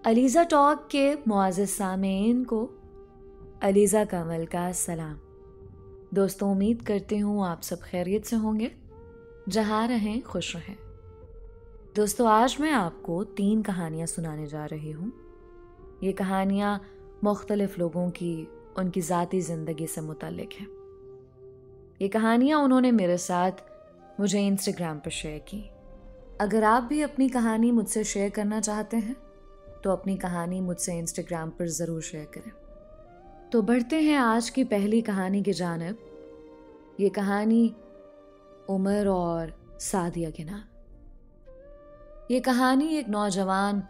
Aliza talk के मुआज़्ज़िज़ सामीन को अलीज़ा कमल का सलाम। दोस्तों, उम्मीद करती हूँ आप सब खैरियत से होंगे, जहाँ रहें खुश रहें। दोस्तों, आज मैं आपको 3 कहानियाँ सुनाने जा रही हूँ। ये कहानियाँ मुख्तलिफ लोगों की उनकी ज़ाती ज़िंदगी से मुताल्लिक़ हैं। ये कहानियाँ उन्होंने मेरे साथ मुझे इंस्टाग्राम पर शेयर की। अगर आप भी अपनी कहानी मुझसे शेयर करना चाहते हैं तो अपनी कहानी मुझसे इंस्टाग्राम पर ज़रूर शेयर करें। तो बढ़ते हैं आज की पहली कहानी की जानिब। ये कहानी उमर और सादिया के नाम। ये कहानी एक नौजवान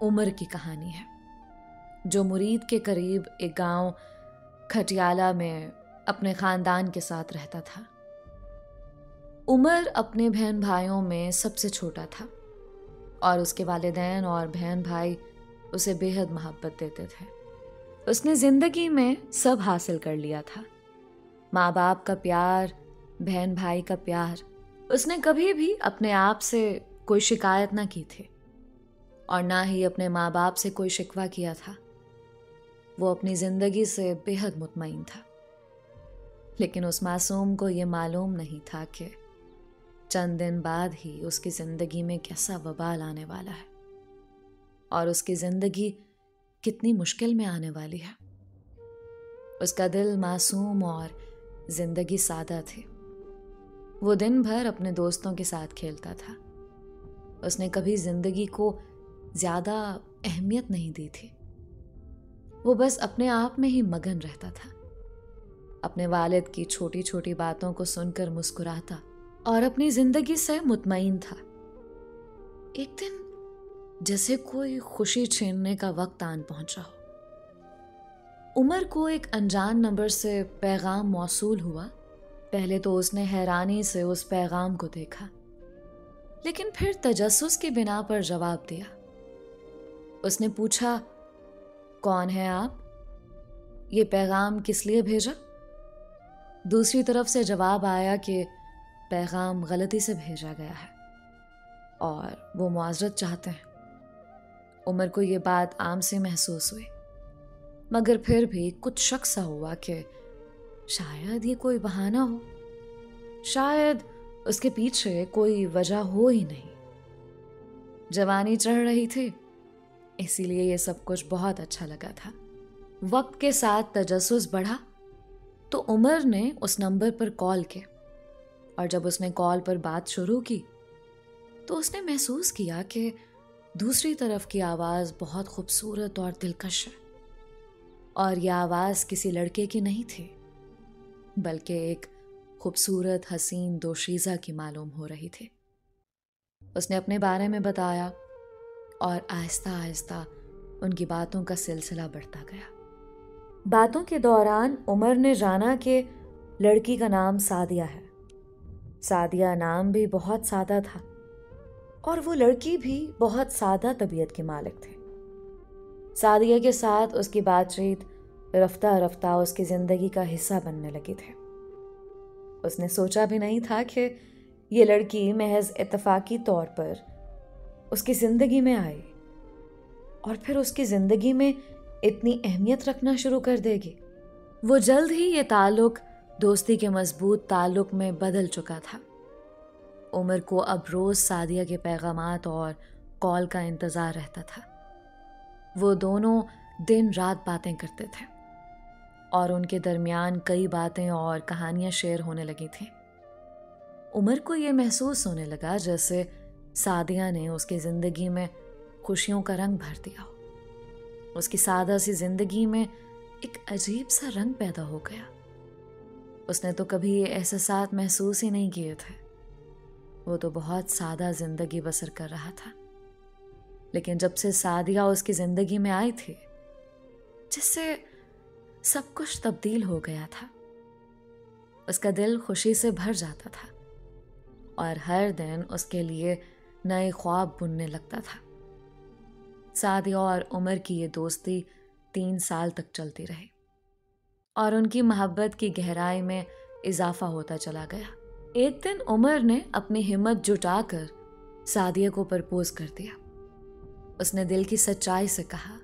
उमर की कहानी है, जो मुरीद के करीब एक गांव खटियाला में अपने ख़ानदान के साथ रहता था। उमर अपने बहन भाइयों में सबसे छोटा था और उसके वालिदैन और बहन भाई उसे बेहद मोहब्बत देते थे। उसने ज़िंदगी में सब हासिल कर लिया था, माँ बाप का प्यार, बहन भाई का प्यार। उसने कभी भी अपने आप से कोई शिकायत ना की थी और ना ही अपने माँ बाप से कोई शिकवा किया था। वो अपनी ज़िंदगी से बेहद मुतमईन था। लेकिन उस मासूम को ये मालूम नहीं था कि चंद दिन बाद ही उसकी ज़िंदगी में कैसा वबाल आने वाला है और उसकी ज़िंदगी कितनी मुश्किल में आने वाली है। उसका दिल मासूम और ज़िंदगी सादा थी। वो दिन भर अपने दोस्तों के साथ खेलता था। उसने कभी ज़िंदगी को ज़्यादा अहमियत नहीं दी थी। वो बस अपने आप में ही मगन रहता था। अपने वालिद की छोटी छोटी बातों को सुनकर मुस्कुराता और अपनी ज़िंदगी से मुतमईन था। एक दिन जैसे कोई खुशी छीनने का वक्त आन पहुंचा हो। उमर को एक अनजान नंबर से पैगाम मौसूल हुआ। पहले तो उसने हैरानी से उस पैगाम को देखा, लेकिन फिर तजस्सुस की बिना पर जवाब दिया। उसने पूछा, कौन है आप? ये पैगाम किस लिए भेजा? दूसरी तरफ से जवाब आया कि पैगाम गलती से भेजा गया है और वो मुआज़रत चाहते हैं। उमर को ये बात आम से महसूस हुई, मगर फिर भी कुछ शक सा हुआ कि शायद ये कोई बहाना हो, शायद उसके पीछे कोई वजह हो ही नहीं। जवानी चढ़ रही थी, इसीलिए ये सब कुछ बहुत अच्छा लगा था। वक्त के साथ तजस्सुस बढ़ा तो उमर ने उस नंबर पर कॉल किया और जब उसने कॉल पर बात शुरू की तो उसने महसूस किया कि दूसरी तरफ की आवाज़ बहुत खूबसूरत और दिलकश है और यह आवाज़ किसी लड़के की नहीं थी, बल्कि एक खूबसूरत हसीन दोशीज़ा की मालूम हो रही थी। उसने अपने बारे में बताया और आहिस्ता आहिस्ता उनकी बातों का सिलसिला बढ़ता गया। बातों के दौरान उमर ने जाना कि लड़की का नाम सादिया है। सादिया नाम भी बहुत सादा था और वो लड़की भी बहुत सादा तबीयत की मालिक थी। सादिया के साथ उसकी बातचीत रफ्ता रफ्ता उसकी ज़िंदगी का हिस्सा बनने लगी थी। उसने सोचा भी नहीं था कि ये लड़की महज इत्तफाकी तौर पर उसकी ज़िंदगी में आई और फिर उसकी ज़िंदगी में इतनी अहमियत रखना शुरू कर देगी। वो जल्द ही ये ताल्लुक दोस्ती के मजबूत ताल्लुक में बदल चुका था। उमर को अब रोज़ सादिया के पैगामात और कॉल का इंतज़ार रहता था। वो दोनों दिन रात बातें करते थे और उनके दरमियान कई बातें और कहानियाँ शेयर होने लगी थीं। उमर को ये महसूस होने लगा जैसे सादिया ने उसकी ज़िंदगी में खुशियों का रंग भर दिया हो। उसकी सादा सी ज़िंदगी में एक अजीब सा रंग पैदा हो गया। उसने तो कभी ये एहसास महसूस ही नहीं किए थे। वो तो बहुत सादा ज़िंदगी बसर कर रहा था, लेकिन जब से सादिया उसकी ज़िंदगी में आई थी, जिससे सब कुछ तब्दील हो गया था। उसका दिल खुशी से भर जाता था और हर दिन उसके लिए नए ख्वाब बुनने लगता था। सादिया और उमर की ये दोस्ती 3 साल तक चलती रही और उनकी मोहब्बत की गहराई में इजाफा होता चला गया। एक दिन उमर ने अपनी हिम्मत जुटाकर सादिया को प्रपोज कर दिया। उसने दिल की सच्चाई से कहा,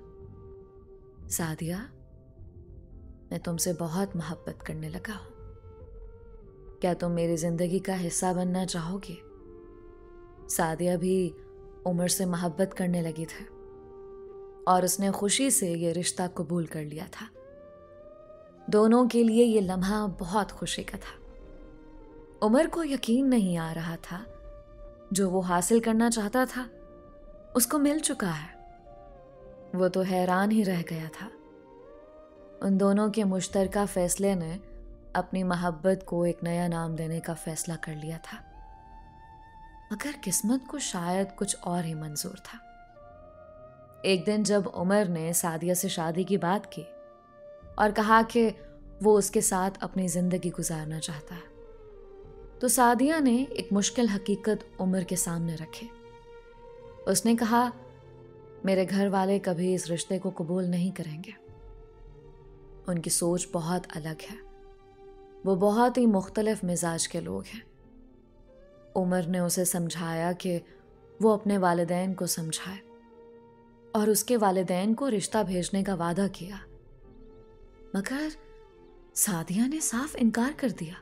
सादिया, मैं तुमसे बहुत मोहब्बत करने लगा हूं। क्या तुम मेरी जिंदगी का हिस्सा बनना चाहोगे? सादिया भी उमर से मोहब्बत करने लगी थी और उसने खुशी से ये रिश्ता कबूल कर लिया था। दोनों के लिए ये लम्हा बहुत खुशी का था। उमर को यकीन नहीं आ रहा था, जो वो हासिल करना चाहता था उसको मिल चुका है। वो तो हैरान ही रह गया था। उन दोनों के मुश्तरका फैसले ने अपनी मोहब्बत को एक नया नाम देने का फैसला कर लिया था, मगर किस्मत को शायद कुछ और ही मंजूर था। एक दिन जब उमर ने सादिया से शादी की बात की और कहा कि वो उसके साथ अपनी जिंदगी गुजारना चाहता है, तो सादिया ने एक मुश्किल हकीकत उमर के सामने रखी। उसने कहा, मेरे घर वाले कभी इस रिश्ते को कबूल नहीं करेंगे। उनकी सोच बहुत अलग है। वो बहुत ही मुख्तलिफ मिजाज के लोग हैं। उमर ने उसे समझाया कि वो अपने वालिदैन को समझाए और उसके वालिदैन को रिश्ता भेजने का वादा किया, मगर सादिया ने साफ इनकार कर दिया।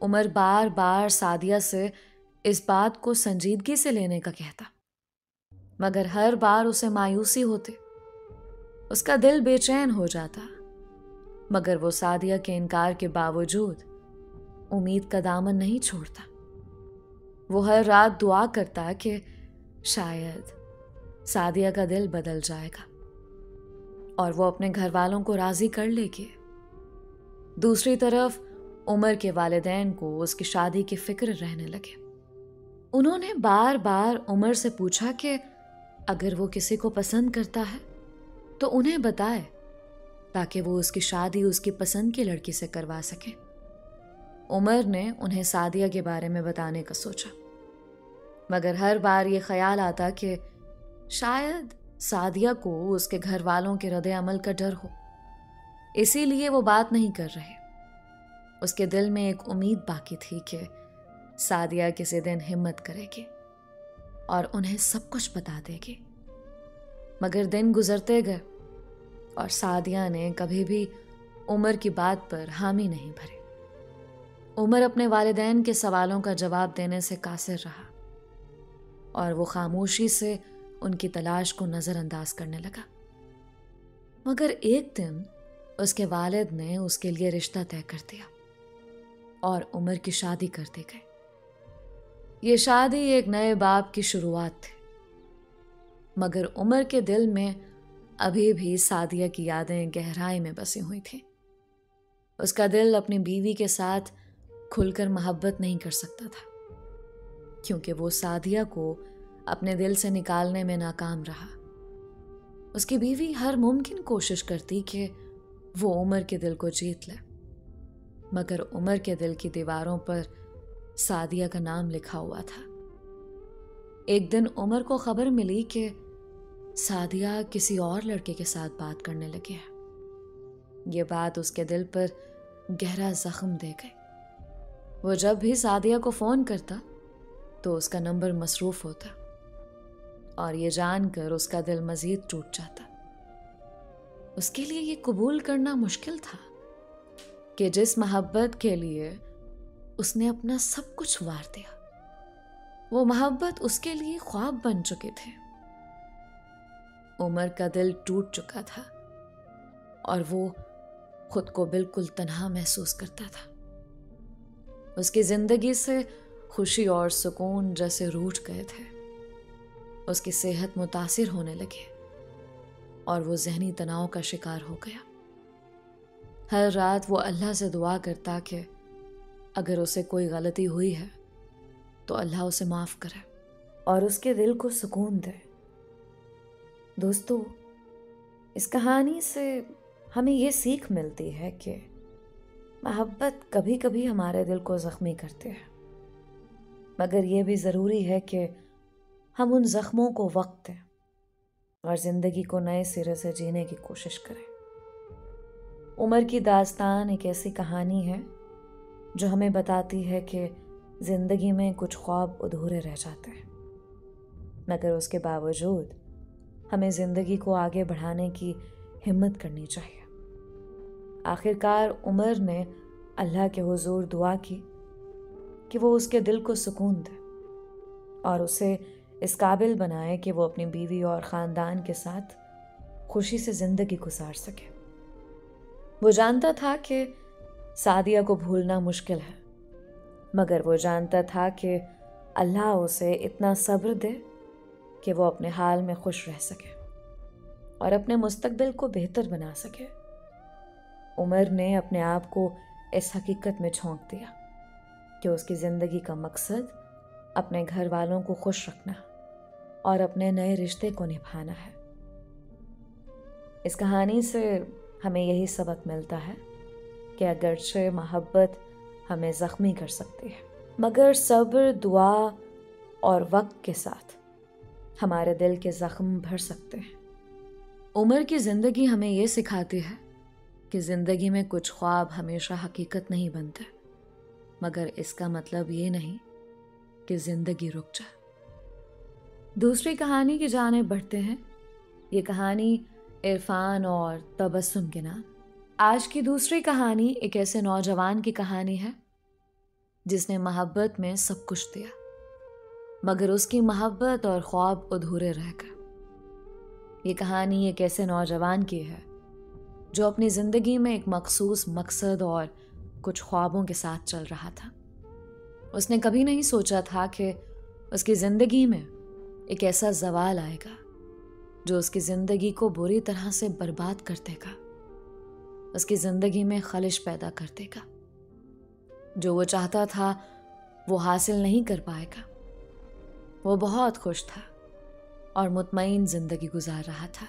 उमर बार बार सादिया से इस बात को संजीदगी से लेने का कहता, मगर हर बार उसे मायूसी होती। उसका दिल बेचैन हो जाता, मगर वो सादिया के इनकार के बावजूद उम्मीद का दामन नहीं छोड़ता। वो हर रात दुआ करता कि शायद सादिया का दिल बदल जाएगा और वो अपने घर वालों को राजी कर लेगी। दूसरी तरफ उमर के वालिदैन को उसकी शादी की फिक्र रहने लगे। उन्होंने बार बार उमर से पूछा कि अगर वो किसी को पसंद करता है तो उन्हें बताए, ताकि वो उसकी शादी उसकी पसंद की लड़की से करवा सके। उमर ने उन्हें सादिया के बारे में बताने का सोचा, मगर हर बार ये ख्याल आता कि शायद सादिया को उसके घर वालों के रद्द अमल का डर हो, इसीलिए वो बात नहीं कर रहे। उसके दिल में एक उम्मीद बाकी थी कि सादिया किसी दिन हिम्मत करेगी और उन्हें सब कुछ बता देगी। मगर दिन गुजरते गए और सादिया ने कभी भी उमर की बात पर हामी नहीं भरी। उमर अपने वालिदैन के सवालों का जवाब देने से कासिर रहा और वो खामोशी से उनकी तलाश को नजरअंदाज करने लगा। मगर एक दिन उसके वालिद ने उसके लिए रिश्ता तय कर दिया और उमर की शादी कर दी गई। ये शादी एक नए बाब की शुरुआत थी, मगर उमर के दिल में अभी भी सादिया की यादें गहराई में बसी हुई थी। उसका दिल अपनी बीवी के साथ खुलकर मोहब्बत नहीं कर सकता था, क्योंकि वो सादिया को अपने दिल से निकालने में नाकाम रहा। उसकी बीवी हर मुमकिन कोशिश करती कि वो उमर के दिल को जीत ले, मगर उमर के दिल की दीवारों पर सादिया का नाम लिखा हुआ था। एक दिन उमर को खबर मिली कि सादिया किसी और लड़के के साथ बात करने लगी है। ये बात उसके दिल पर गहरा जख्म दे गई। वो जब भी सादिया को फोन करता तो उसका नंबर मसरूफ होता और ये जानकर उसका दिल मजीद टूट जाता। उसके लिए ये कबूल करना मुश्किल था कि जिस मोहब्बत के लिए उसने अपना सब कुछ वार दिया, वो मोहब्बत उसके लिए ख्वाब बन चुके थे। उमर का दिल टूट चुका था और वो खुद को बिल्कुल तन्हा महसूस करता था। उसकी जिंदगी से खुशी और सुकून जैसे रूठ गए थे। उसकी सेहत मुतासिर होने लगी और वो जहनी तनाव का शिकार हो गया। हर रात वो अल्लाह से दुआ करता कि अगर उसे कोई गलती हुई है तो अल्लाह उसे माफ़ करे और उसके दिल को सुकून दे। दोस्तों, इस कहानी से हमें ये सीख मिलती है कि मोहब्बत कभी कभी हमारे दिल को ज़ख्मी करती है, मगर यह भी ज़रूरी है कि हम उन ज़ख्मों को वक्त दें और ज़िंदगी को नए सिरे से जीने की कोशिश करें। उमर की दास्तान एक ऐसी कहानी है जो हमें बताती है कि ज़िंदगी में कुछ ख्वाब अधूरे रह जाते हैं, मगर उसके बावजूद हमें ज़िंदगी को आगे बढ़ाने की हिम्मत करनी चाहिए। आखिरकार उमर ने अल्लाह के हुजूर दुआ की कि वो उसके दिल को सुकून दे और उसे इस काबिल बनाए कि वो अपनी बीवी और ख़ानदान के साथ खुशी से ज़िंदगी गुजार सके। वो जानता था कि सादिया को भूलना मुश्किल है, मगर वो जानता था कि अल्लाह उसे इतना सब्र दे कि वो अपने हाल में खुश रह सके और अपने मुस्तकबिल को बेहतर बना सके। उमर ने अपने आप को इस हकीकत में झोंक दिया कि उसकी ज़िंदगी का मकसद अपने घर वालों को खुश रखना और अपने नए रिश्ते को निभाना है। इस कहानी से हमें यही सबक मिलता है कि अगरचे मोहब्बत हमें ज़ख्मी कर सकती है, मगर सब्र, दुआ और वक्त के साथ हमारे दिल के ज़ख्म भर सकते हैं। उमर की ज़िंदगी हमें ये सिखाती है कि ज़िंदगी में कुछ ख्वाब हमेशा हकीकत नहीं बनते, मगर इसका मतलब ये नहीं कि ज़िंदगी रुक जाए। दूसरी कहानी की जाने बढ़ते हैं। ये कहानी इरफान और तबस्सुम के नाम। आज की दूसरी कहानी एक ऐसे नौजवान की कहानी है जिसने मोहब्बत में सब कुछ दिया, मगर उसकी मोहब्बत और ख्वाब अधूरे रह गए। ये कहानी एक ऐसे नौजवान की है जो अपनी ज़िंदगी में एक मखसूस मकसद और कुछ ख्वाबों के साथ चल रहा था। उसने कभी नहीं सोचा था कि उसकी ज़िंदगी में एक ऐसा ज़वाल आएगा जो उसकी ज़िंदगी को बुरी तरह से बर्बाद कर देगा, उसकी ज़िंदगी में खलिश पैदा कर देगा। जो वो चाहता था वो हासिल नहीं कर पाएगा। वो बहुत खुश था और मुतमईन ज़िंदगी गुजार रहा था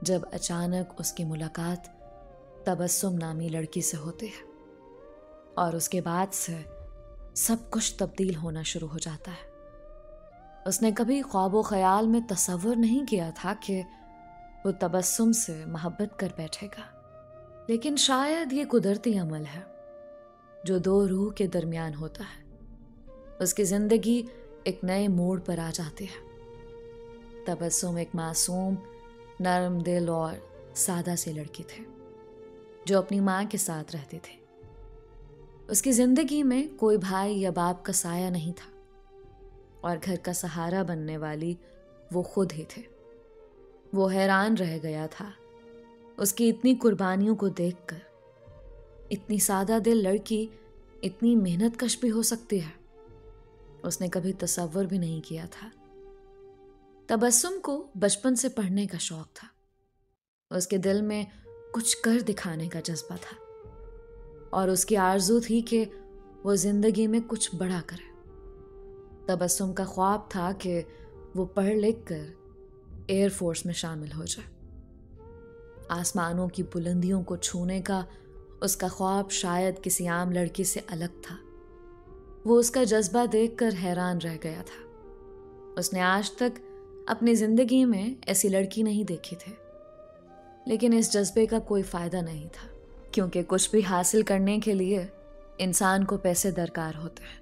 जब अचानक उसकी मुलाकात तबस्सुम नामी लड़की से होती है और उसके बाद से सब कुछ तब्दील होना शुरू हो जाता है। उसने कभी ख्वाबो ख्याल में तसव्वुर नहीं किया था कि वो तबस्सुम से मोहब्बत कर बैठेगा, लेकिन शायद ये कुदरती अमल है जो दो रूह के दरमियान होता है। उसकी ज़िंदगी एक नए मोड़ पर आ जाती है। तबस्सुम एक मासूम, नरम दिल और सादा सी लड़की थी जो अपनी माँ के साथ रहती थी। उसकी ज़िंदगी में कोई भाई या बाप का साया नहीं था और घर का सहारा बनने वाली वो खुद ही थे। वो हैरान रह गया था उसकी इतनी कुर्बानियों को देखकर। इतनी सादा दिल लड़की इतनी मेहनतकश भी हो सकती है, उसने कभी तसव्वुर भी नहीं किया था। तबस्सुम को बचपन से पढ़ने का शौक था। उसके दिल में कुछ कर दिखाने का जज्बा था और उसकी आरज़ू थी कि वो ज़िंदगी में कुछ बड़ा करे। तबस्सुम का ख्वाब था कि वो पढ़ लिख कर एयरफोर्स में शामिल हो जाए। आसमानों की बुलंदियों को छूने का उसका ख्वाब शायद किसी आम लड़की से अलग था। वो उसका जज्बा देखकर हैरान रह गया था। उसने आज तक अपनी ज़िंदगी में ऐसी लड़की नहीं देखी थी, लेकिन इस जज्बे का कोई फ़ायदा नहीं था, क्योंकि कुछ भी हासिल करने के लिए इंसान को पैसे दरकार होते हैं।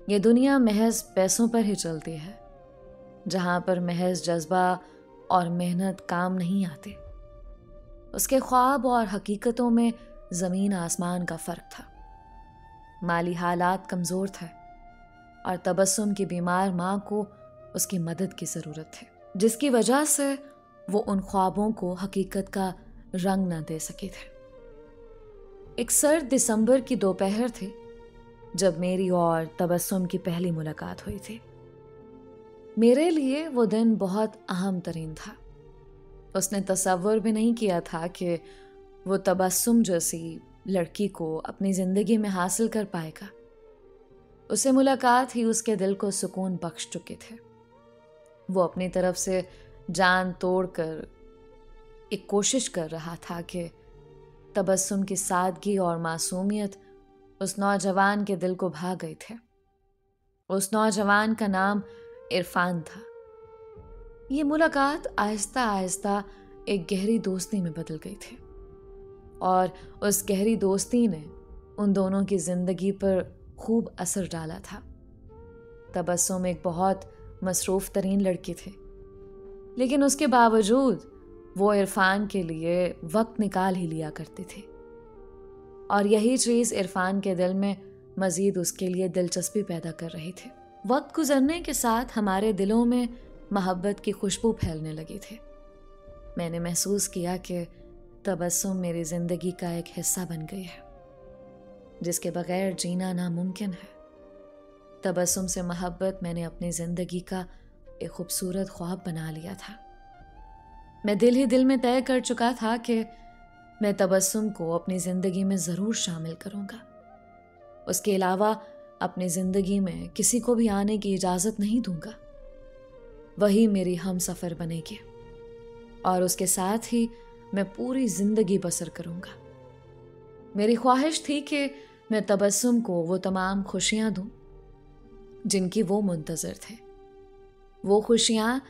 ये दुनिया महज पैसों पर ही चलती है, जहाँ पर महज जज्बा और मेहनत काम नहीं आती। उसके ख्वाब और हकीकतों में ज़मीन आसमान का फ़र्क था। माली हालात कमज़ोर थे और तबस्सुम की बीमार माँ को उसकी मदद की ज़रूरत थी, जिसकी वजह से वो उन ख्वाबों को हकीकत का रंग न दे सके थे। एक सर्द दिसंबर की दोपहर थी जब मेरी और तबस्सुम की पहली मुलाकात हुई थी। मेरे लिए वो दिन बहुत अहम तरीन था। उसने तसव्वुर भी नहीं किया था कि वो तबस्सुम जैसी लड़की को अपनी ज़िंदगी में हासिल कर पाएगा। उससे मुलाकात ही उसके दिल को सुकून बख्श चुके थे। वो अपनी तरफ से जान तोड़कर एक कोशिश कर रहा था कि तबस्सुम की सादगी और मासूमियत उस नौजवान के दिल को भा गए थे। उस नौजवान का नाम इरफान था। ये मुलाकात आहिस्ता आहिस्ता एक गहरी दोस्ती में बदल गई थी और उस गहरी दोस्ती ने उन दोनों की ज़िंदगी पर खूब असर डाला था। तबस्सुम एक बहुत मसरूफ़ तरीन लड़के थे, लेकिन उसके बावजूद वो इरफान के लिए वक्त निकाल ही लिया करते थे। और यही चीज़ इरफान के दिल में मज़ीद उसके लिए दिलचस्पी पैदा कर रही थी। वक्त गुजरने के साथ हमारे दिलों में मोहब्बत की खुशबू फैलने लगी थी। मैंने महसूस किया कि तबस्सुम मेरी ज़िंदगी का एक हिस्सा बन गई है, जिसके बगैर जीना नामुमकिन है। तबस्सुम से मोहब्बत मैंने अपनी ज़िंदगी का एक खूबसूरत ख्वाब बना लिया था। मैं दिल ही दिल में तय कर चुका था कि मैं तबस्सुम को अपनी ज़िंदगी में ज़रूर शामिल करूँगा। उसके अलावा अपनी ज़िंदगी में किसी को भी आने की इजाज़त नहीं दूंगा। वही मेरी हम सफ़र बनेगी और उसके साथ ही मैं पूरी ज़िंदगी बसर करूँगा। मेरी ख्वाहिश थी कि मैं तबस्सुम को वो तमाम खुशियाँ दूँ जिनकी वो मुंतज़र थे, वो खुशियाँ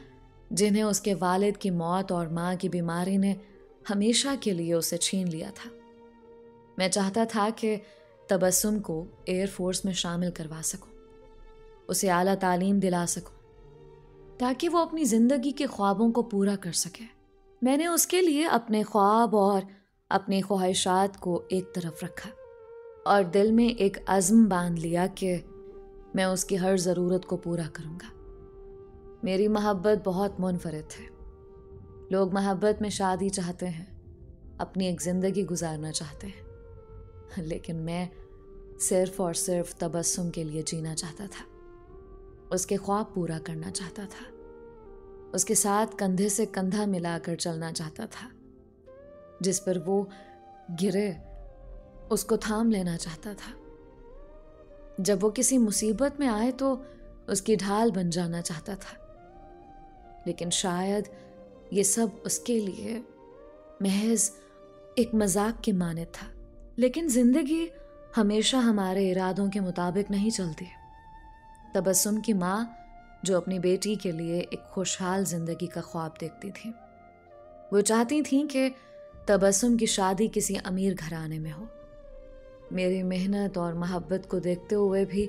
जिन्हें उसके वालिद की मौत और माँ की बीमारी ने हमेशा के लिए उसे छीन लिया था। मैं चाहता था कि तबस्सुम को एयरफोर्स में शामिल करवा सकूं, उसे आला तालीम दिला सकूं, ताकि वो अपनी ज़िंदगी के ख्वाबों को पूरा कर सके। मैंने उसके लिए अपने ख्वाब और अपनी ख्वाहिशात को एक तरफ रखा और दिल में एक अज़्म बांध लिया कि मैं उसकी हर ज़रूरत को पूरा करूँगा। मेरी मोहब्बत बहुत मुनफरिद है। लोग मोहब्बत में शादी चाहते हैं, अपनी एक ज़िंदगी गुजारना चाहते हैं, लेकिन मैं सिर्फ और सिर्फ तबस्सुम के लिए जीना चाहता था, उसके ख्वाब पूरा करना चाहता था, उसके साथ कंधे से कंधा मिलाकर चलना चाहता था। जिस पर वो गिरे उसको थाम लेना चाहता था। जब वो किसी मुसीबत में आए तो उसकी ढाल बन जाना चाहता था। लेकिन शायद ये सब उसके लिए महज एक मजाक के माने था। लेकिन जिंदगी हमेशा हमारे इरादों के मुताबिक नहीं चलती। तबस्सुम की माँ, जो अपनी बेटी के लिए एक खुशहाल जिंदगी का ख्वाब देखती थी, वो चाहती थी कि तबस्सुम की शादी किसी अमीर घराने में हो। मेरी मेहनत और मोहब्बत को देखते हुए भी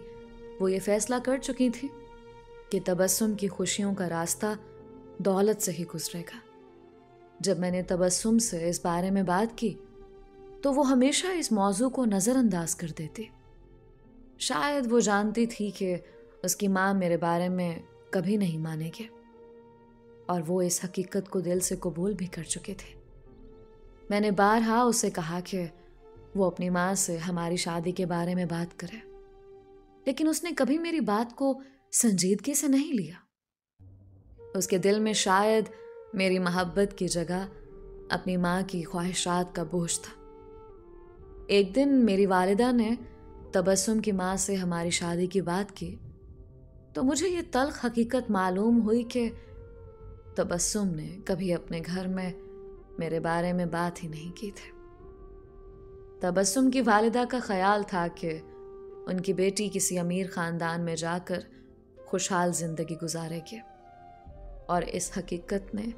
वो ये फैसला कर चुकी थी कि तबस्सुम की खुशियों का रास्ता दौलत से ही गुजरेगा। जब मैंने तबस्सुम से इस बारे में बात की तो वो हमेशा इस मौजू को नज़रअंदाज कर देती। शायद वो जानती थी कि उसकी माँ मेरे बारे में कभी नहीं मानेगी, और वो इस हकीकत को दिल से कबूल भी कर चुके थे। मैंने बारहा उससे कहा कि वो अपनी माँ से हमारी शादी के बारे में बात करे, लेकिन उसने कभी मेरी बात को संजीदगी से नहीं लिया। उसके दिल में शायद मेरी मोहब्बत की जगह अपनी माँ की ख्वाहिशात का बोझ था। एक दिन मेरी वालिदा ने तबस्सुम की माँ से हमारी शादी की बात की तो मुझे ये तल्ख हकीकत मालूम हुई कि तबस्सुम ने कभी अपने घर में मेरे बारे में बात ही नहीं की थी। तबस्सुम की वालिदा का ख्याल था कि उनकी बेटी किसी अमीर ख़ानदान में जाकर खुशहाल ज़िंदगी गुजारेगी, और इस हकीकत ने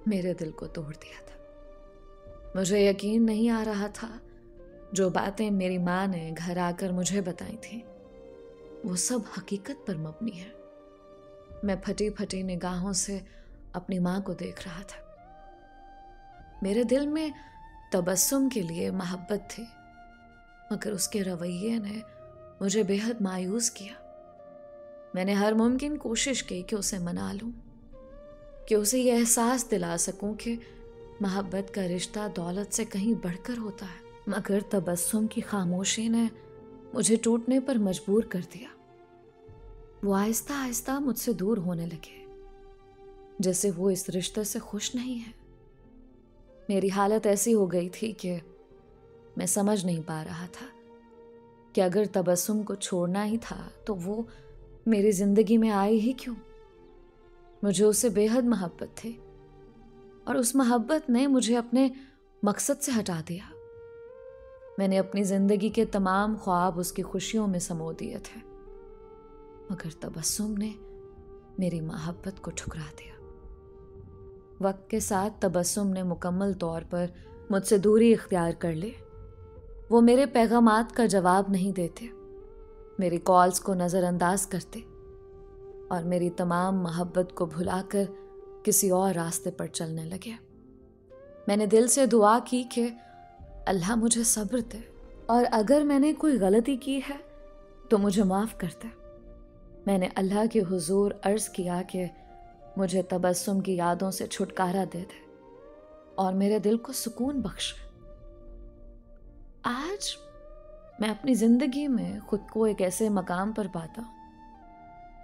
मेरे दिल को तोड़ दिया था। मुझे यकीन नहीं आ रहा था जो बातें मेरी माँ ने घर आकर मुझे बताई थी वो सब हकीकत पर मबनी है। मैं फटी फटी निगाहों से अपनी माँ को देख रहा था। मेरे दिल में तबस्सुम के लिए मोहब्बत थी, मगर उसके रवैये ने मुझे बेहद मायूस किया। मैंने हर मुमकिन कोशिश की कि उसे मना लूं, कि उसे यह एहसास दिला सकूं कि मोहब्बत का रिश्ता दौलत से कहीं बढ़कर होता है, मगर तबस्सुम की खामोशी ने मुझे टूटने पर मजबूर कर दिया। वो आहिस्ता आहिस्ता मुझसे दूर होने लगे, जैसे वो इस रिश्ते से खुश नहीं है। मेरी हालत ऐसी हो गई थी कि मैं समझ नहीं पा रहा था कि अगर तबस्सुम को छोड़ना ही था तो वो मेरी जिंदगी में आई ही क्यों। मुझे उससे बेहद मोहब्बत थी, और उस मोहब्बत ने मुझे अपने मकसद से हटा दिया। मैंने अपनी जिंदगी के तमाम ख्वाब उसकी खुशियों में समो दिए थे, मगर तबस्सुम ने मेरी मोहब्बत को ठुकरा दिया। वक्त के साथ तबस्सुम ने मुकम्मल तौर पर मुझसे दूरी इख्तियार कर ली। वो मेरे पैगामात का जवाब नहीं देते, मेरी कॉल्स को नज़रअंदाज करते, और मेरी तमाम मोहब्बत को भुलाकर किसी और रास्ते पर चलने लगे। मैंने दिल से दुआ की कि अल्लाह मुझे सब्र दे और अगर मैंने कोई गलती की है तो मुझे माफ़ कर दे। मैंने अल्लाह के हुजूर अर्ज़ किया कि मुझे तबस्सुम की यादों से छुटकारा दे दे और मेरे दिल को सुकून बख्शे। आज मैं अपनी ज़िंदगी में खुद को एक ऐसे मकाम पर पाता हूँ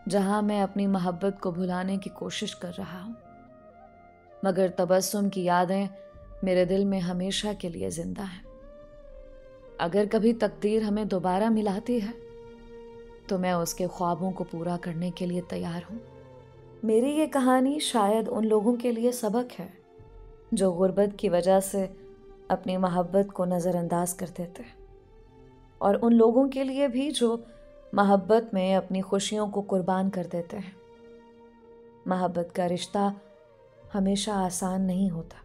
जहाँ मैं अपनी मोहब्बत को भुलाने की कोशिश कर रहा हूँ, मगर तबस्सुम की यादें मेरे दिल में हमेशा के लिए जिंदा हैं। अगर कभी तकदीर हमें दोबारा मिलाती है तो मैं उसके ख्वाबों को पूरा करने के लिए तैयार हूँ। मेरी ये कहानी शायद उन लोगों के लिए सबक है जो गुर्बत की वजह से अपनी मोहब्बत को नज़रअंदाज कर देते हैं, और उन लोगों के लिए भी जो मोहब्बत में अपनी खुशियों को कुर्बान कर देते हैं। मोहब्बत का रिश्ता हमेशा आसान नहीं होता।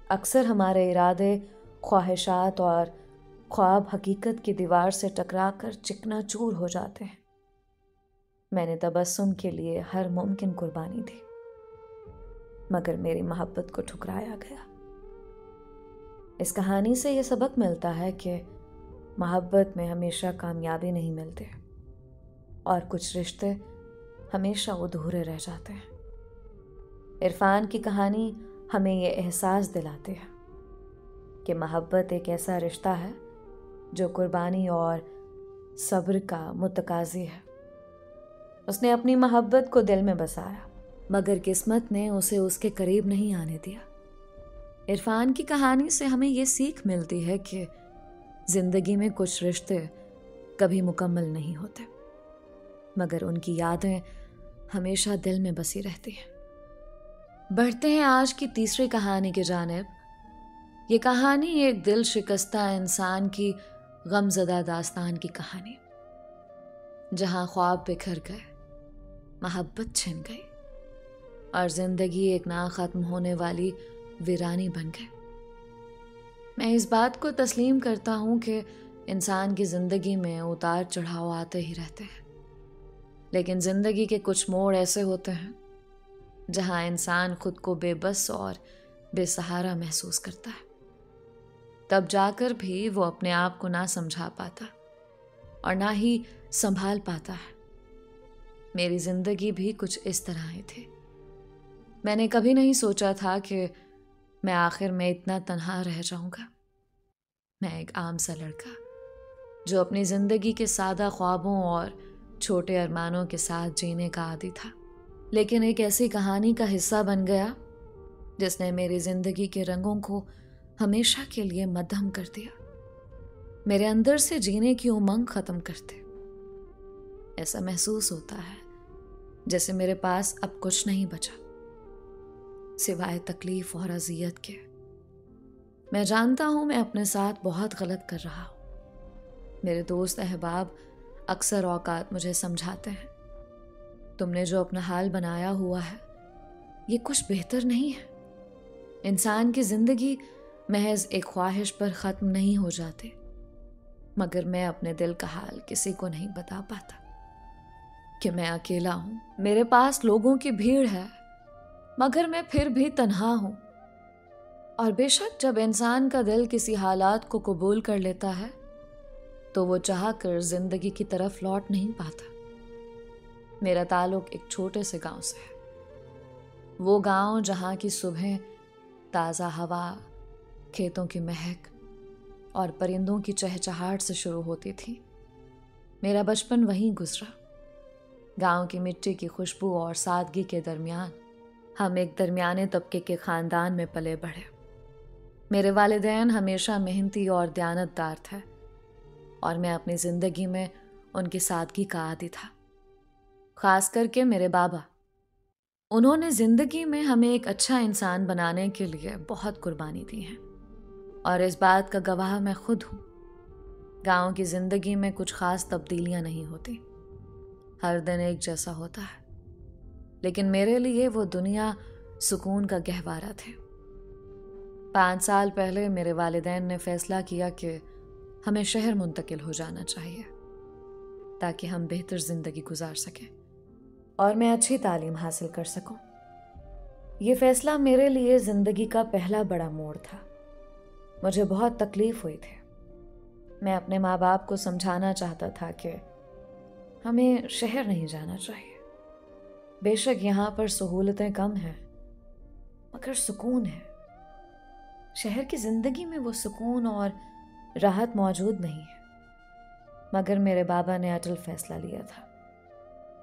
अक्सर हमारे इरादे, ख्वाहिशात और ख्वाब हकीकत की दीवार से टकराकर चिकनाचूर हो जाते हैं। मैंने तबस्सुम के लिए हर मुमकिन कुर्बानी दी, मगर मेरी मोहब्बत को ठुकराया गया। इस कहानी से ये सबक मिलता है कि मोहब्बत में हमेशा कामयाबी नहीं मिलती और कुछ रिश्ते हमेशा अधूरे रह जाते हैं। इरफान की कहानी हमें ये एहसास दिलाती है कि मोहब्बत एक ऐसा रिश्ता है जो कुर्बानी और सब्र का मुतकाज़ी है। उसने अपनी मोहब्बत को दिल में बसाया, मगर किस्मत ने उसे उसके करीब नहीं आने दिया। इरफान की कहानी से हमें ये सीख मिलती है कि ज़िंदगी में कुछ रिश्ते कभी मुकम्मल नहीं होते, मगर उनकी यादें हमेशा दिल में बसी रहती हैं। बढ़ते हैं आज की तीसरी कहानी की जानिब। ये कहानी एक दिल शिकस्ता इंसान की गमज़दा दास्तान की कहानी, जहाँ ख्वाब बिखर गए, मोहब्बत छिन गई और ज़िंदगी एक ना ख़त्म होने वाली वीरानी बन गई। मैं इस बात को तस्लीम करता हूँ कि इंसान की ज़िंदगी में उतार चढ़ाव आते ही रहते हैं, लेकिन ज़िंदगी के कुछ मोड़ ऐसे होते हैं जहाँ इंसान खुद को बेबस और बेसहारा महसूस करता है। तब जाकर भी वो अपने आप को ना समझा पाता और ना ही संभाल पाता है। मेरी ज़िंदगी भी कुछ इस तरह ही थी। मैंने कभी नहीं सोचा था कि मैं आखिर में इतना तन्हा रह जाऊंगा। मैं एक आम सा लड़का जो अपनी ज़िंदगी के सादा ख्वाबों और छोटे अरमानों के साथ जीने का आदी था, लेकिन एक ऐसी कहानी का हिस्सा बन गया जिसने मेरी ज़िंदगी के रंगों को हमेशा के लिए मद्धम कर दिया, मेरे अंदर से जीने की उमंग ख़त्म कर दी। ऐसा महसूस होता है जैसे मेरे पास अब कुछ नहीं बचा सिवाय तकलीफ और अजियत के। मैं जानता हूँ मैं अपने साथ बहुत गलत कर रहा हूँ। मेरे दोस्त अहबाब अक्सर औकात मुझे समझाते हैं, तुमने जो अपना हाल बनाया हुआ है ये कुछ बेहतर नहीं है। इंसान की ज़िंदगी महज एक ख्वाहिश पर ख़त्म नहीं हो जाती। मगर मैं अपने दिल का हाल किसी को नहीं बता पाता कि मैं अकेला हूँ। मेरे पास लोगों की भीड़ है, मगर मैं फिर भी तन्हा हूँ। और बेशक जब इंसान का दिल किसी हालात को कबूल कर लेता है तो वो चाह कर जिंदगी की तरफ लौट नहीं पाता। मेरा ताल्लुक एक छोटे से गांव से है, वो गांव जहाँ की सुबह ताज़ा हवा, खेतों की महक और परिंदों की चहचहाहट से शुरू होती थी। मेरा बचपन वहीं गुजरा। गांव की मिट्टी की खुशबू और सादगी के दरमियान हम एक दरमियाने तबके के ख़ानदान में पले बढ़े। मेरे वालिदैन हमेशा मेहनती और दयानतदार थे और मैं अपनी ज़िंदगी में उनकी सादगी का आदी था। ख़ास करके मेरे बाबा, उन्होंने ज़िंदगी में हमें एक अच्छा इंसान बनाने के लिए बहुत कुर्बानी दी है और इस बात का गवाह मैं खुद हूँ। गांव की ज़िंदगी में कुछ ख़ास तब्दीलियाँ नहीं होती, हर दिन एक जैसा होता है, लेकिन मेरे लिए वो दुनिया सुकून का गहवारा थे। 5 साल पहले मेरे वालिदैन ने फ़ैसला किया कि हमें शहर मुंतकिल हो जाना चाहिए ताकि हम बेहतर ज़िंदगी गुजार सकें। और मैं अच्छी तालीम हासिल कर सकूं। ये फैसला मेरे लिए ज़िंदगी का पहला बड़ा मोड़ था। मुझे बहुत तकलीफ हुई थी। मैं अपने माँ बाप को समझाना चाहता था कि हमें शहर नहीं जाना चाहिए। बेशक यहाँ पर सहूलतें कम हैं, मगर सुकून है। शहर की ज़िंदगी में वो सुकून और राहत मौजूद नहीं है। मगर मेरे बाबा ने अटल फैसला लिया था,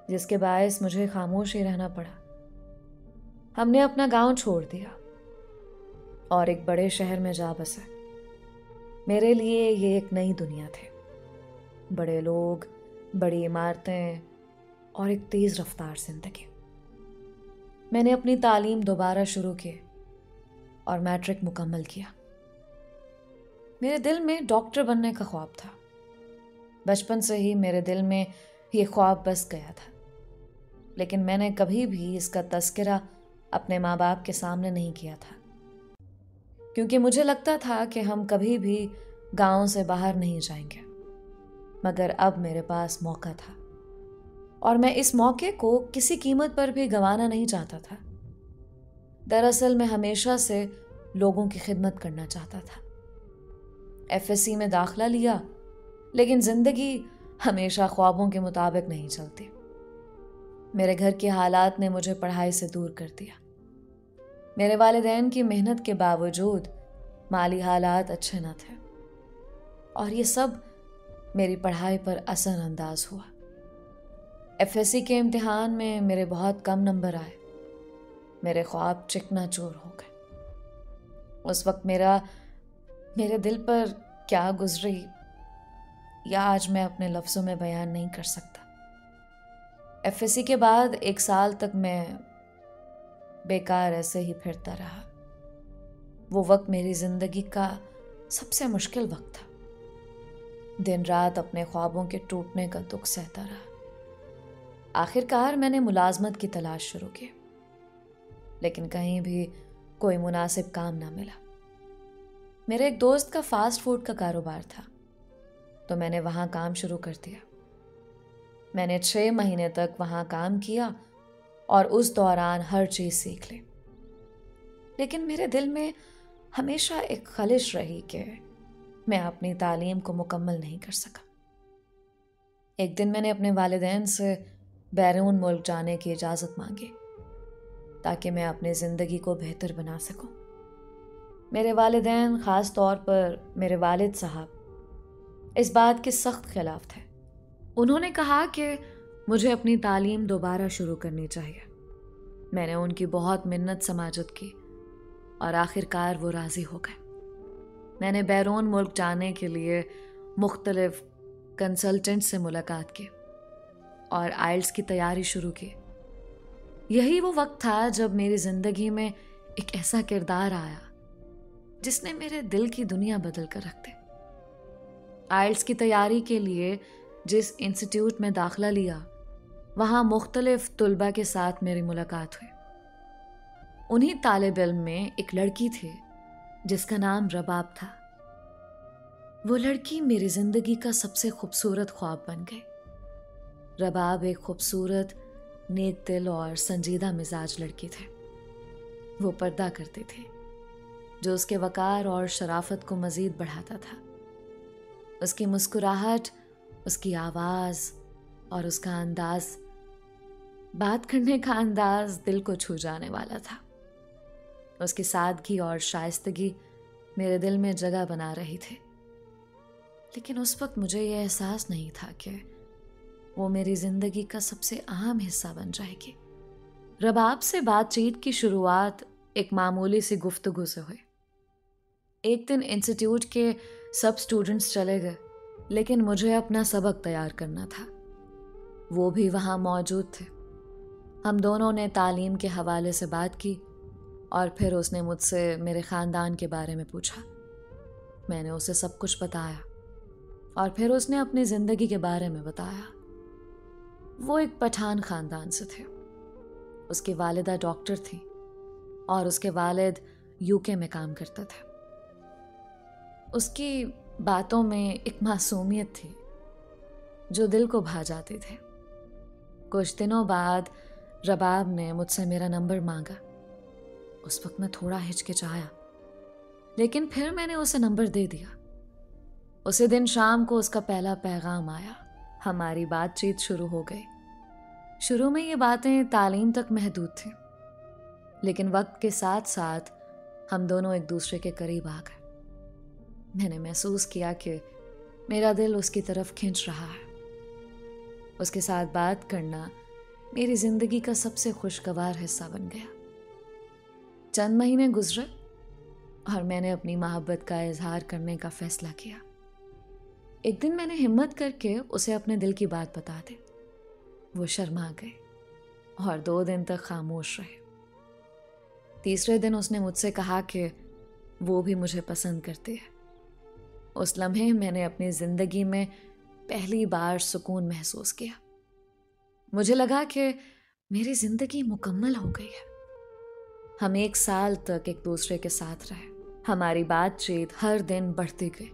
जिसके बायस मुझे खामोश ही रहना पड़ा। हमने अपना गांव छोड़ दिया और एक बड़े शहर में जा बसे। मेरे लिए ये एक नई दुनिया थी। बड़े लोग, बड़ी इमारतें और एक तेज रफ्तार जिंदगी। मैंने अपनी तालीम दोबारा शुरू की और मैट्रिक मुकम्मल किया। मेरे दिल में डॉक्टर बनने का ख्वाब था। बचपन से ही मेरे दिल में ये ख्वाब बस गया था, लेकिन मैंने कभी भी इसका तज़किरा अपने माँ बाप के सामने नहीं किया था, क्योंकि मुझे लगता था कि हम कभी भी गांव से बाहर नहीं जाएंगे। मगर अब मेरे पास मौका था और मैं इस मौके को किसी कीमत पर भी गंवाना नहीं चाहता था। दरअसल मैं हमेशा से लोगों की खिदमत करना चाहता था। एफएससी में दाखिला लिया, लेकिन जिंदगी हमेशा ख्वाबों के मुताबिक नहीं चलती। मेरे घर के हालात ने मुझे पढ़ाई से दूर कर दिया। मेरे वालिदैन की मेहनत के बावजूद माली हालात अच्छे न थे और ये सब मेरी पढ़ाई पर असर अंदाज हुआ। एफएससी के इम्तिहान में मेरे बहुत कम नंबर आए। मेरे ख्वाब चिकनाचूर हो गए। उस वक्त मेरे दिल पर क्या गुजरी या आज मैं अपने लफ्ज़ों में बयान नहीं कर सकता। एफएससी के बाद 1 साल तक मैं बेकार ऐसे ही फिरता रहा। वो वक्त मेरी ज़िंदगी का सबसे मुश्किल वक्त था। दिन रात अपने ख्वाबों के टूटने का दुख सहता रहा। आखिरकार मैंने मुलाजमत की तलाश शुरू की, लेकिन कहीं भी कोई मुनासिब काम ना मिला। मेरे एक दोस्त का फास्ट फूड का कारोबार था, तो मैंने वहाँ काम शुरू कर दिया। मैंने 6 महीने तक वहाँ काम किया और उस दौरान हर चीज़ सीख ली। लेकिन मेरे दिल में हमेशा एक खलिश रही कि मैं अपनी तालीम को मुकम्मल नहीं कर सका। एक दिन मैंने अपने वालिदैन से बैरून मुल्क जाने की इजाज़त मांगी ताकि मैं अपनी ज़िंदगी को बेहतर बना सकूं। मेरे वालिदैन, ख़ास तौर पर मेरे वालिद साहब, इस बात के सख्त खिलाफ थे। उन्होंने कहा कि मुझे अपनी तालीम दोबारा शुरू करनी चाहिए। मैंने उनकी बहुत मिन्नत समाजत की और आखिरकार वो राज़ी हो गए। मैंने बैरून मुल्क जाने के लिए मुख्तलिफ कंसल्टेंट से मुलाकात की और आइल्स की तैयारी शुरू की। यही वो वक्त था जब मेरी ज़िंदगी में एक ऐसा किरदार आया जिसने मेरे दिल की दुनिया बदल कर रख दी। आइल्स की तैयारी के लिए जिस इंस्टीट्यूट में दाखिला लिया, वहाँ मुख्तलिफ तुलबा के साथ मेरी मुलाकात हुई। उन्हीं तालिब इल्म में एक लड़की थी जिसका नाम रबाब था। वो लड़की मेरी ज़िंदगी का सबसे खूबसूरत ख्वाब बन गई। रबाब एक खूबसूरत, नेक दिल और संजीदा मिजाज लड़की थी। वो पर्दा करती थी, जो उसके वकार और शराफत को मज़ीद बढ़ाता था। उसकी मुस्कुराहट, उसकी आवाज़ और उसका अंदाज, बात करने का अंदाज दिल को छू जाने वाला था। उसकी सादगी और शाइस्तगी मेरे दिल में जगह बना रही थी। लेकिन उस वक्त मुझे यह एहसास नहीं था कि वो मेरी ज़िंदगी का सबसे अहम हिस्सा बन जाएगी। रबाब से बातचीत की शुरुआत एक मामूली सी गुफ्तगू से हुई। एक दिन इंस्टीट्यूट के सब स्टूडेंट्स चले गए, लेकिन मुझे अपना सबक तैयार करना था। वो भी वहाँ मौजूद थे। हम दोनों ने तालीम के हवाले से बात की और फिर उसने मुझसे मेरे ख़ानदान के बारे में पूछा। मैंने उसे सब कुछ बताया और फिर उसने अपनी ज़िंदगी के बारे में बताया। वो एक पठान ख़ानदान से थे। उसकी वालिदा डॉक्टर थी और उसके वालिद यूके में काम करते थे। उसकी बातों में एक मासूमियत थी जो दिल को भा जाती थी। कुछ दिनों बाद रबाब ने मुझसे मेरा नंबर मांगा। उस वक्त मैं थोड़ा हिचकिचाया, लेकिन फिर मैंने उसे नंबर दे दिया। उसी दिन शाम को उसका पहला पैगाम आया। हमारी बातचीत शुरू हो गई। शुरू में ये बातें तालीम तक महदूद थी, लेकिन वक्त के साथ साथ हम दोनों एक दूसरे के करीब आ गए। मैंने महसूस किया कि मेरा दिल उसकी तरफ खींच रहा है। उसके साथ बात करना मेरी जिंदगी का सबसे खुशगवार हिस्सा बन गया। चंद महीने गुजरे और मैंने अपनी मोहब्बत का इजहार करने का फैसला किया। एक दिन मैंने हिम्मत करके उसे अपने दिल की बात बता दी। वो शर्मा गई और 2 दिन तक खामोश रहे। तीसरे दिन उसने मुझसे कहा कि वो भी मुझे पसंद करती है। उस लम्हे मैंने अपनी जिंदगी में पहली बार सुकून महसूस किया। मुझे लगा कि मेरी जिंदगी मुकम्मल हो गई है। हम 1 साल तक एक दूसरे के साथ रहे। हमारी बातचीत हर दिन बढ़ती गई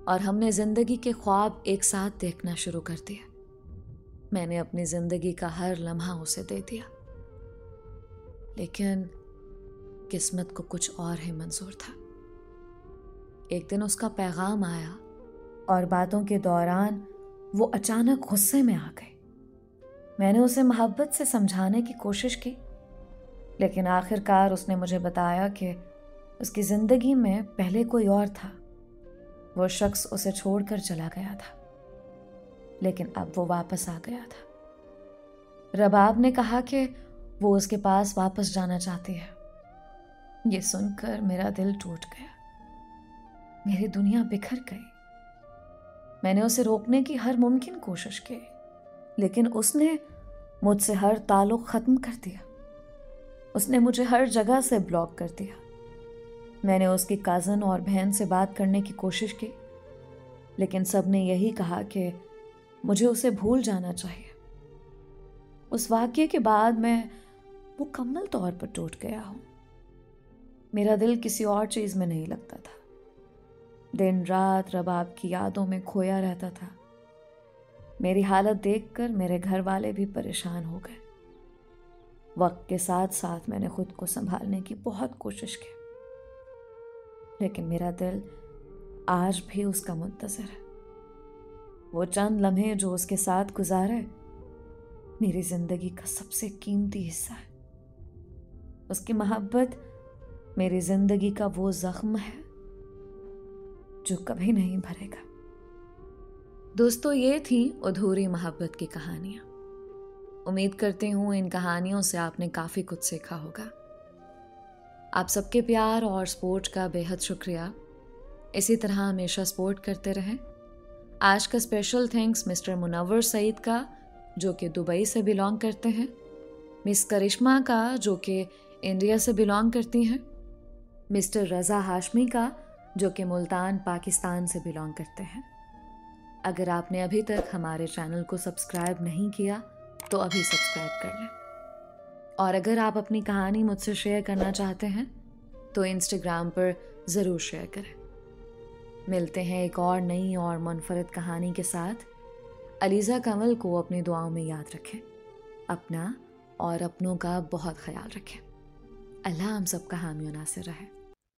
और हमने जिंदगी के ख्वाब एक साथ देखना शुरू कर दिया। मैंने अपनी जिंदगी का हर लम्हा उसे दे दिया, लेकिन किस्मत को कुछ और ही मंजूर था। एक दिन उसका पैगाम आया और बातों के दौरान वो अचानक गुस्से में आ गई। मैंने उसे मोहब्बत से समझाने की कोशिश की, लेकिन आखिरकार उसने मुझे बताया कि उसकी जिंदगी में पहले कोई और था। वो शख्स उसे छोड़कर चला गया था, लेकिन अब वो वापस आ गया था। रबाब ने कहा कि वो उसके पास वापस जाना चाहती है। ये सुनकर मेरा दिल टूट गया। मेरी दुनिया बिखर गई। मैंने उसे रोकने की हर मुमकिन कोशिश की, लेकिन उसने मुझसे हर ताल्लुक खत्म कर दिया। उसने मुझे हर जगह से ब्लॉक कर दिया। मैंने उसकी कज़न और बहन से बात करने की कोशिश की, लेकिन सब ने यही कहा कि मुझे उसे भूल जाना चाहिए। उस वाक़ये के बाद मैं मुकम्मल तौर पर टूट गया हूँ। मेरा दिल किसी और चीज़ में नहीं लगता था। दिन रात रबाब की यादों में खोया रहता था। मेरी हालत देखकर मेरे घर वाले भी परेशान हो गए। वक्त के साथ साथ मैंने खुद को संभालने की बहुत कोशिश की, लेकिन मेरा दिल आज भी उसका मुंतज़िर है। वो चंद लम्हे जो उसके साथ गुजारे मेरी जिंदगी का सबसे कीमती हिस्सा है। उसकी मोहब्बत मेरी जिंदगी का वो जख्म है जो कभी नहीं भरेगा। दोस्तों, ये थी अधूरी मोहब्बत की कहानियां। उम्मीद करती हूँ इन कहानियों से आपने काफ़ी कुछ सीखा होगा। आप सबके प्यार और सपोर्ट का बेहद शुक्रिया। इसी तरह हमेशा सपोर्ट करते रहें। आज का special thanks mister Munawwar Saeed का, जो कि दुबई से बिलोंग करते हैं, मिस करिश्मा का, जो कि इंडिया से बिलोंग करती हैं, मिस्टर रज़ा हाशमी का, जो कि मुल्तान पाकिस्तान से बिलोंग करते हैं। अगर आपने अभी तक हमारे चैनल को सब्सक्राइब नहीं किया तो अभी सब्सक्राइब कर लें। और अगर आप अपनी कहानी मुझसे शेयर करना चाहते हैं तो इंस्टाग्राम पर ज़रूर शेयर करें। मिलते हैं एक और नई और मुनफरद कहानी के साथ। अलीज़ा कंवल को अपनी दुआओं में याद रखें। अपना और अपनों का बहुत ख्याल रखें। अल्लाह हम सबका हामी और नासिर रहे।